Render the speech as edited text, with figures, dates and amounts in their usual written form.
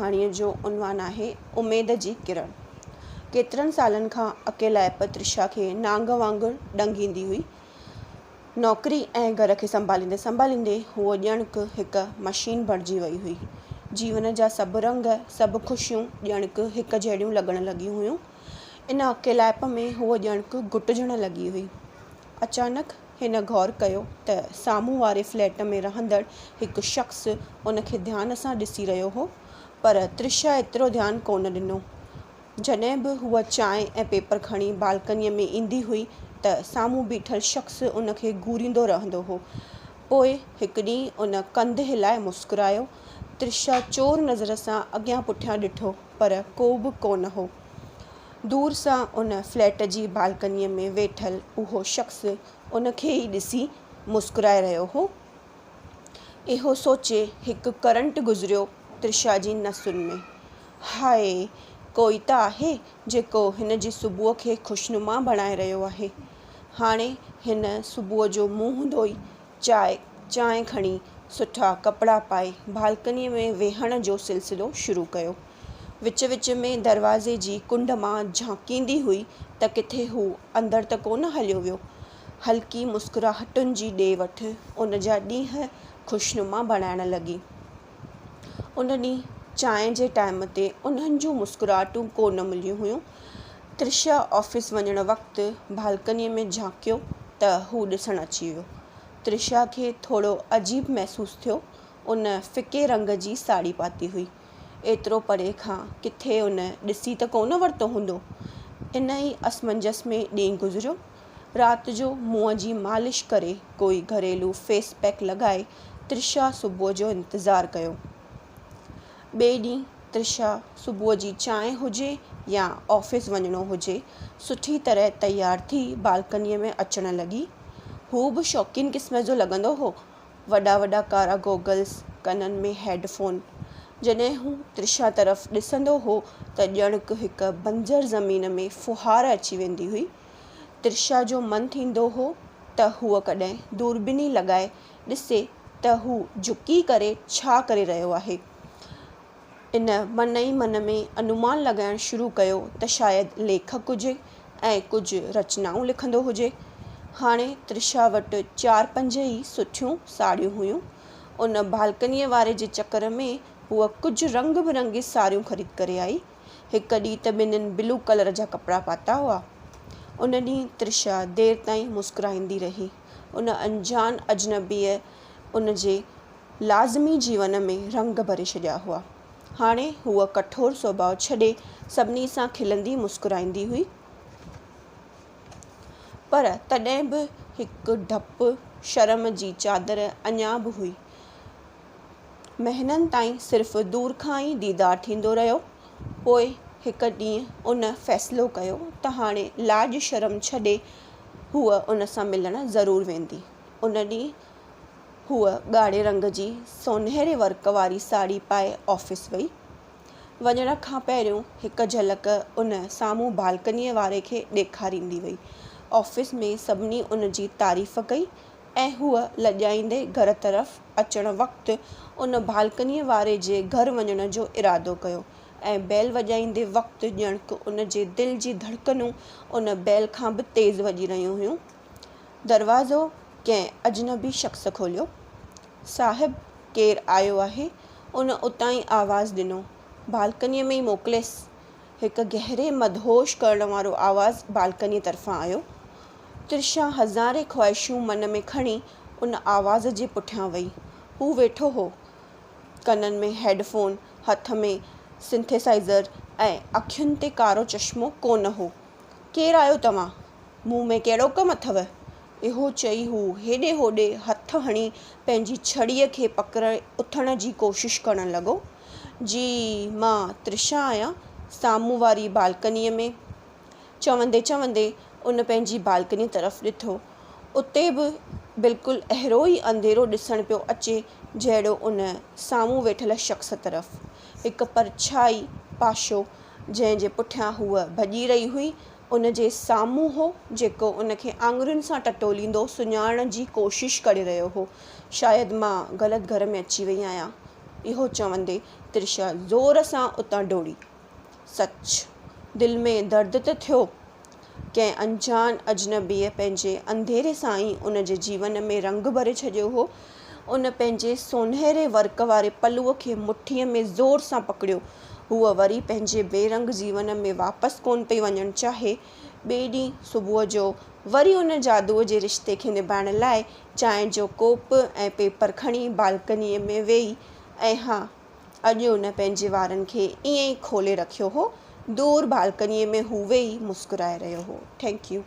कहाणीअ जो उनवान आहे उमेद जी किरण। केतिरनि सालनि खां अकेलाइप त्रिशा खे नांग वांगुरु ॾंगींदी हुई। नौकिरी ऐं घर खे संभालींदे संभालींदे हूअ ॼणु हिकु मशीन बणिजी वई हुई। जीवन जा सभु रंग, सभु ख़ुशियूं ॼणु हिकु जहिड़ियूं लॻण लॻियूं हुयूं। इन अकेलाइप में हूअ ॼणु घुटिजण लॻी हुई। अचानक हिन गौर कयो त साम्हूं वारे फ्लैट में रहंदड़ हिकु शख़्स उनखे ध्यान सां ॾिसी रहियो हो, पर त्रिशा एतिरो ध्यानु कोन ॾिनो। जॾहिं बि हूअ चांहि ऐं पेपर खणी बालकनीअ में ईंदी हुई त साम्हूं बीठल शख़्स उनखे घूरींदो रहंदो हो। पोइ हिकु ॾींहुं उन कंधु हिलाए मुस्कुरायो। त्रिशा चोर नज़र सां अॻियां पुठियां ॾिठो, पर को बि कोन हो। दूर सां उन फ्लैट जी बालकनीअ में वेठल उहो शख़्स उनखे ई ॾिसी मुस्कुराए रहियो हो। इहो सोचे हिकु करंट गुज़रियो त्रिशा जी नसुनि में। हाय, कोई त आहे जेको हिन जी सुबुह खे ख़ुशनुमा बणाए रहियो आहे। हाणे हिन सुबुह जो मुंहुं धोई चांहि खणी सुठा कपिड़ा पाए बालकनीअ में वेहण जो सिलसिलो शुरू कयो। विच विच में दरवाज़े जी कुंड मां झांकींदी हुई त किथे हू अंदरि त कोन हलियो वियो। हल्की मुस्कुराहटुनि जी ॾे वठि उन जा ॾींहं ख़ुशनुमा बणाइण लॻी। उन ॾींहुं चांहि जे टाइम ते उन्हनि जूं मुस्कुराहटूं कोन मिलियूं हुयूं। त्रिशा ऑफिस वञण वक़्तु बालकनीअ में झांकियो त हू ॾिसणु अची वियो। त्रिशा खे थोरो अजीब महसूसु थियो। उन फिके रंग जी साड़ी पाती हुई। एतिरो परे खां किथे उन ॾिसी त कोन वरितो हूंदो। इन ई असमंजस में ॾींहुं गुज़रियो। राति जो मुंहं जी मालिश करे कोई घरेलू फेस पैक लॻाए त्रिशा सुबुह जो इंतज़ारु कयो। ॿिए ॾींहुं त्रिशा सुबुह जी चांहि हुजे या ऑफिस वञिणो हुजे, सुठी तरह तयारु थी बालकनीअ में अचणु लॻी। हू बि शौक़ीन क़िस्म जो लॻंदो हो। वॾा वॾा कारा गॉगल्स, कननि में हैडफोन। जॾहिं हू त्रिशा तरफ़ ॾिसंदो हो त ॼणु हिकु बंजर ज़मीन में फुहार अची वेंदी हुई। त्रिशा जो मन थींदो हो त हूअ कॾहिं दूरबीनी लॻाए ॾिसे त हू झुकी करे छा करे रहियो आहे। इन मन ई मन में अनुमान लॻाइणु शुरू कयो त शायदि लेखक हुजे ऐं कुझु रचनाऊं लिखंदो हुजे। हाणे त्रिशा वटि 4-5 ई सुठियूं साड़ियूं हुयूं। उन बालकनीअ वारे जे चकर में हूअ कुझु रंग बिरंगी साड़ियूं ख़रीद करे आई। हिकु ॾींहुं त ॿिन्हिनि ब्लू कलर जा कपिड़ा पाता हुआ। उन ॾींहुं त्रिशा देरि ताईं मुस्कुराईंदी रही। उन अनजान अजनबीअ उन जे लाज़मी जीवन में रंग भरे छॾिया हुआ। हाणे हूअ कठोर स्वभाव छॾे सभिनी सां खिलंदी मुस्कुराईंदी हुई। पर तॾहिं बि हिकु डपु शर्म जी चादर अञा बि हुई। महीननि ताईं सिर्फ़ु दूर खां ई दीदार थींदो रहियो। पोइ हिकु ॾींहुं उन फ़ैसिलो कयो त हाणे लाज शर्म छॾे हूअ उन सां मिलणु ज़रूरु वेंदी। उन ॾींहुं हूअ ॻाढ़े रंग जी सोनहरे वर्क वारी साड़ी पाए ऑफिस वई। वञण खां पहिरियों हिकु झलक उन साम्हूं बालकनीअ वारे खे ॾेखारींदी वई। ऑफिस में सभिनी उन जी तारीफ़ कई ऐं हूअ लॼाईंदे घर तरफ़ अचण वक़्तु उन बालकनीअ वारे जे घर वञण जो इरादो कयो ऐं बैल वॼाईंदे वक़्तु ॼणु उन जे दिलि जी धड़कनूं उन बैल खां बि तेज़ वॼी रहियूं हुयूं। दरवाज़ो कंहिं अजनबी शख़्स खोलियो। साहिबु, केरु आयो आहे? उन उतां ई आवाज़ु ॾिनो। बालकनीअ में ई मोकिलियसि। हिकु गहरे मदहोश करण वारो आवाज़ु बालकनीअ तरफ़ां आयो। त्रिशा हज़ारे ख़्वाहिशूं मन में खणी उन आवाज़ जे पुठियां वई। हू वेठो हो, कननि में हैडफोन, हथ में सिंथेसाइज़र ऐं अखियुनि ते कारो चश्मो कोन हो। केरु आयो तव्हां? मूं में कहिड़ो कमु अथव? इहो चई हू हेॾे होॾे हथ हणी पंहिंजी छड़ीअ खे पकिड़े उथण जी कोशिशि करणु लॻो। जी, मां त्रिशा आहियां, साम्हूं वारी बालकनीअ में। चवंदे चवंदे उन पंहिंजी बालकनी तरफ़ ॾिठो। उते बि बिल्कुलु अहिड़ो ई अंधेरो ॾिसणु पियो अचे जहिड़ो उन साम्हूं वेठल शख़्स तरफ़। हिकु परछाई पाशो जंहिं जे पुठियां हूअ भॼी रही हुई, उन जे साम्हूं हो, जेको उन खे आङुरियुनि सां टटोलींदो सुञाणण जी कोशिशि करे रहियो हो। शायदि मां ग़लति घर में अची वई आहियां। इहो चवंदे त्रिशा ज़ोर सां उतां डोड़ी। सच, दिलि में दर्द त थियो। कंहिं अनजान अजनबीअ पंहिंजे अंधेरे सां ई उन जे जीवन में रंग भरे छॾियो हो। उन पंहिंजे सोनहरे वर्क वारे पलुअ खे मुठीअ में ज़ोर सां पकड़ियो। हूअ वरी पंहिंजे बेरंग जीवन में वापसि कोन पई वञणु चाहे। ॿिए ॾींहुं सुबुह जो वरी उन जादूअ जे रिश्ते खे निभाइण लाइ चांहि जो कोप ऐं पेपर खणी बालकनीअ में वेही, ऐं हा, अॼु उन पंहिंजे वारनि खे ईअं ई खोले रखियो हो। दूर बालकनीअ में हू वेही मुस्कुराए रहियो हो। Thank U.